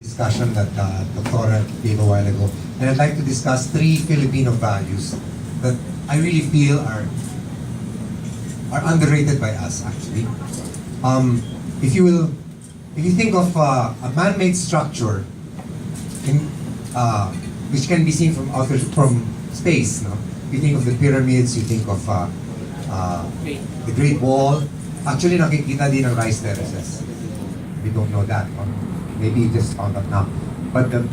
discussion that Dr. gave a while ago. And I'd like to discuss 3 Filipino values that I really feel are underrated by us, actually. If you think of a man-made structure which can be seen from space, no? You think of the pyramids, you think of the Great Wall. Actually, nakikita din ng rice terraces. We don't know that. Maybe you just found out now. But the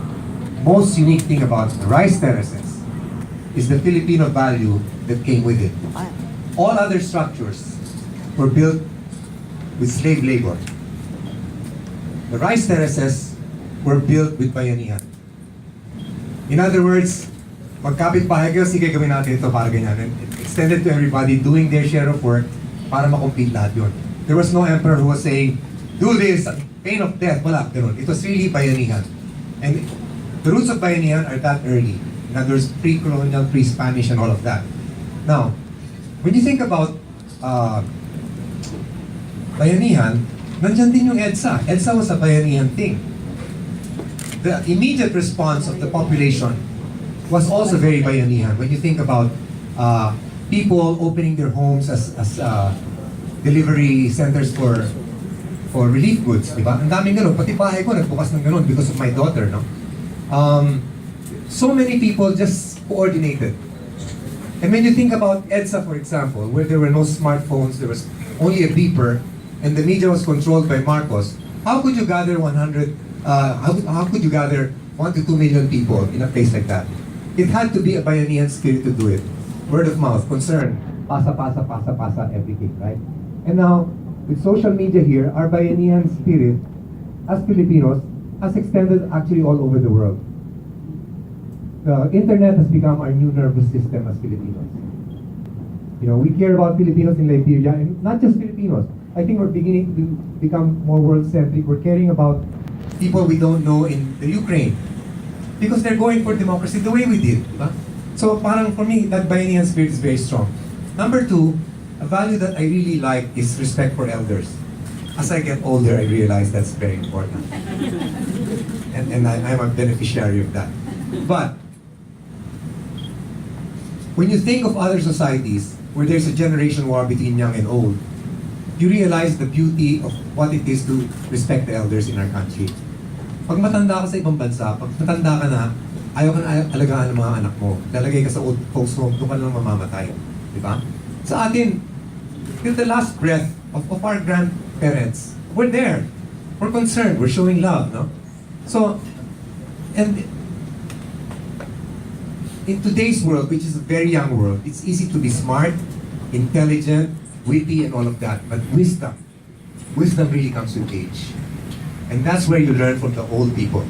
most unique thing about the rice terraces is the Filipino value that came with it. All other structures were built with slave labor. The rice terraces were built with bayanihan. In other words, magkapit-bahay kayo, sige gawin natin ito para ganyan. And it extended to everybody doing their share of work para makompete lahat yun. There was no emperor who was saying, do this, pain of death, wala, ganun. It was really bayanihan. And the roots of bayanihan are that early. In other words, pre-colonial, pre-Spanish, and all of that. Now, when you think about bayanihan, nandyan din yung EDSA. EDSA was a bayanihan thing. The immediate response of the population was also very bayanihan. When you think about people opening their homes as delivery centers for relief goods, di ba? Ang daming ganun. Pati bahay ko nagbukas ng ganun because of my daughter, no? So many people just coordinated. And when you think about EDSA, for example, where there were no smartphones, there was only a beeper, and the media was controlled by Marcos, how could you gather 1 to 2 million people in a place like that? It had to be a bayanihan spirit to do it. Word of mouth, concern, pasa, everything, right? And now, with social media here, our bayanihan spirit, as Filipinos, has extended actually all over the world. The internet has become our new nervous system as Filipinos. You know, we care about Filipinos in Liberia, and not just Filipinos. I think we're beginning to become more world-centric. We're caring about people we don't know in the Ukraine because they're going for democracy the way we did. Diba? So parang for me, that bayanihan spirit is very strong. Number 2, a value that I really like is respect for elders. As I get older, I realize that's very important. and I'm a beneficiary of that. But when you think of other societies where there's a generation war between young and old, you realize the beauty of what it is to respect the elders in our country. Pag matanda ka sa ibang bansa, pag matanda ka na, ayaw ka na alagaan ng mga anak mo. Lalagay ka sa old folks home, doon ka lang mamamatay. Di ba? Sa atin, till the last breath of our grandparents, we're there. We're concerned. We're showing love, no? So, and in today's world, which is a very young world, it's easy to be smart, intelligent, witty, and all of that. But wisdom really comes with age. And that's where you learn from the old people.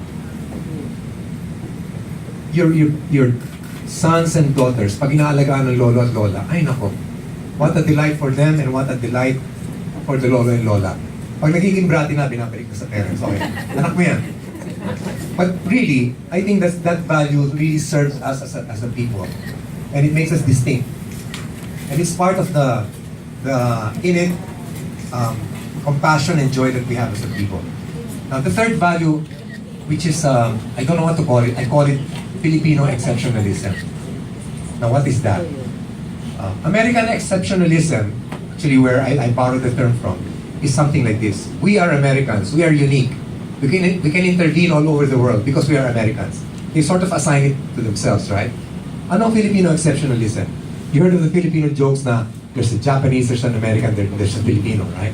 Your sons and daughters, pag inaalagaan ng lolo at lola, ay nako, what a delight for them and what a delight for the lolo and lola. Pag nagiging brati na, binabalik na sa parents. Okay, anak mo yan. But really, I think that value really serves us as a people. And it makes us distinct. And it's part of the innate compassion and joy that we have as a people. Now, the third value, which is, I don't know what to call it, I call it Filipino exceptionalism. Now, what is that? American exceptionalism, actually where I borrowed the term from, is something like this. We are Americans, we are unique. We can intervene all over the world because we are Americans. They sort of assign it to themselves, right? Ano Filipino exceptionalism? You heard of the Filipino jokes na there's a Japanese, there's an American, there's a Filipino, right?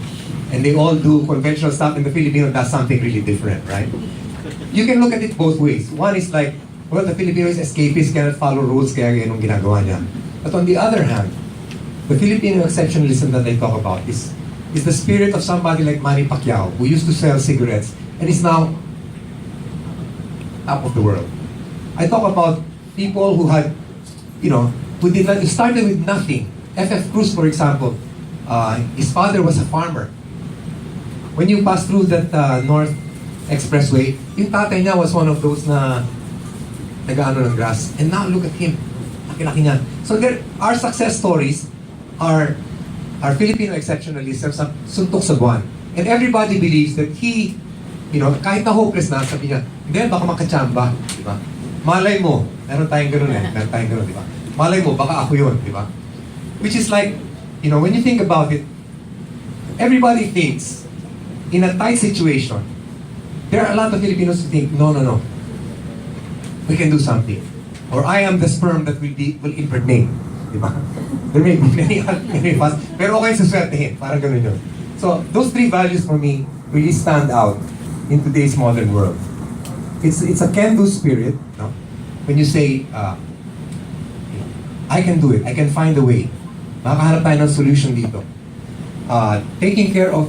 And they all do conventional stuff, and the Filipino does something really different, right? You can look at it both ways. One is like, well, the Filipino is escapist, cannot follow rules, kaya ganun ginagawa niya. But on the other hand, the Filipino exceptionalism that I talk about is the spirit of somebody like Manny Pacquiao, who used to sell cigarettes, and is now top of the world. I talk about people who had, who started with nothing. F.F. Cruz, for example, his father was a farmer. When you pass through that North Expressway, yung tatay niya was one of those na nag-ano ng grass. And now look at him. Laki-laki niya. So our success stories are Filipino exceptionalism, suntok sa buwan. And everybody believes that he You know, kahit na hopeless na, sabi niya, hindi, baka makachamba, di ba? Malay mo, meron tayong ganun di ba? Malay mo, baka ako yun, di ba? Which is like, you know, when you think about it, everybody thinks, in a tight situation, there are a lot of Filipinos who think, no, we can do something. Or I am the sperm that will impregnate. Di ba? There may be many of us, pero okay sa swertehin. Parang ganun yun. So, those three values for me really stand out in today's modern world. It's a can-do spirit, no? When you say, I can do it, I can find a way. Makakahanap tayo ng solution dito. Taking care of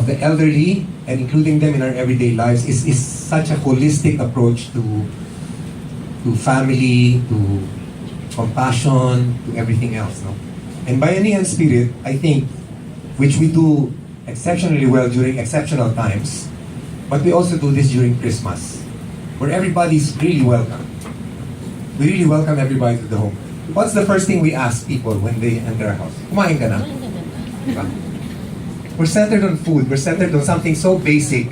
the elderly and including them in our everyday lives is such a holistic approach to family, to compassion, to everything else. No? And Bayanihan spirit, I think, which we do exceptionally well during exceptional times, but we also do this during Christmas, where everybody's really welcome. We really welcome everybody to the home. What's the first thing we ask people when they enter our house? Kumain ka na? Diba? We're centered on food. We're centered on something so basic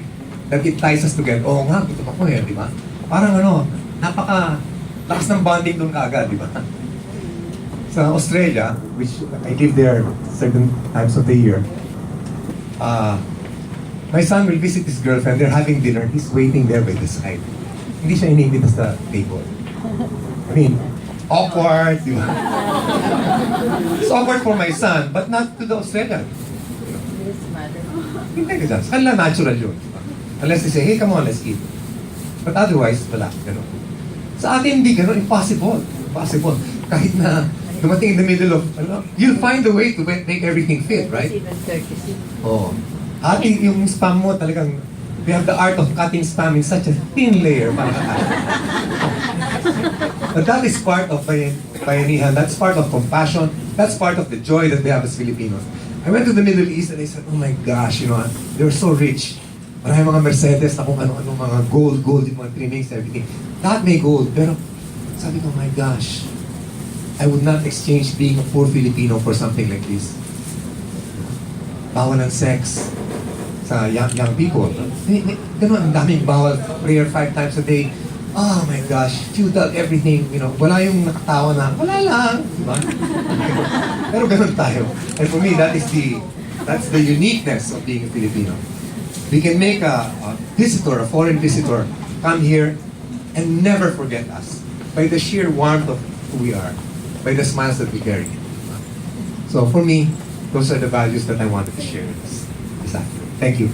that it ties us together. Oo nga, gutom ako eh, di ba? Parang lakas ng bonding doon kaagad, di ba? Sa Australia, which I live there certain times of the year, my son will visit his girlfriend. They're having dinner. He's waiting there by the side. Hindi siya iniimbita sa table. I mean, awkward, di ba? It's awkward for my son, but not to the Australian. Hindi ka dyan. Sa kanila natural yun. Unless they say, hey, come on, let's eat. But otherwise, wala. Ganun. Sa atin, hindi ganun. Impossible. Impossible. Kahit na dumating in the middle of, you'll find a way to make everything fit, right? Oo. Ating yung spam mo talagang, we have the art of cutting spam in such a thin layer. But that is part of Bayanihan. That's part of compassion. That's part of the joy that we have as Filipinos. I went to the Middle East and I said, oh my gosh, you know, they were so rich. Maraming mga Mercedes na kung ano-ano, mga gold, yung mga trimmings, everything. Lahat may gold. Pero sabi ko, oh my gosh, I would not exchange being a poor Filipino for something like this. Bawal ng sex sa young people. Ganun, ang daming bawal. Prayer 5 times a day. Oh my gosh, feudal everything, you know, wala yung nakatawa na, wala lang, diba? Pero ganun tayo. And for me, that's the uniqueness of being a Filipino. We can make a visitor, a foreign visitor, come here and never forget us by the sheer warmth of who we are, by the smiles that we carry. So for me, those are the values that I wanted to share with us this afternoon. Thank you.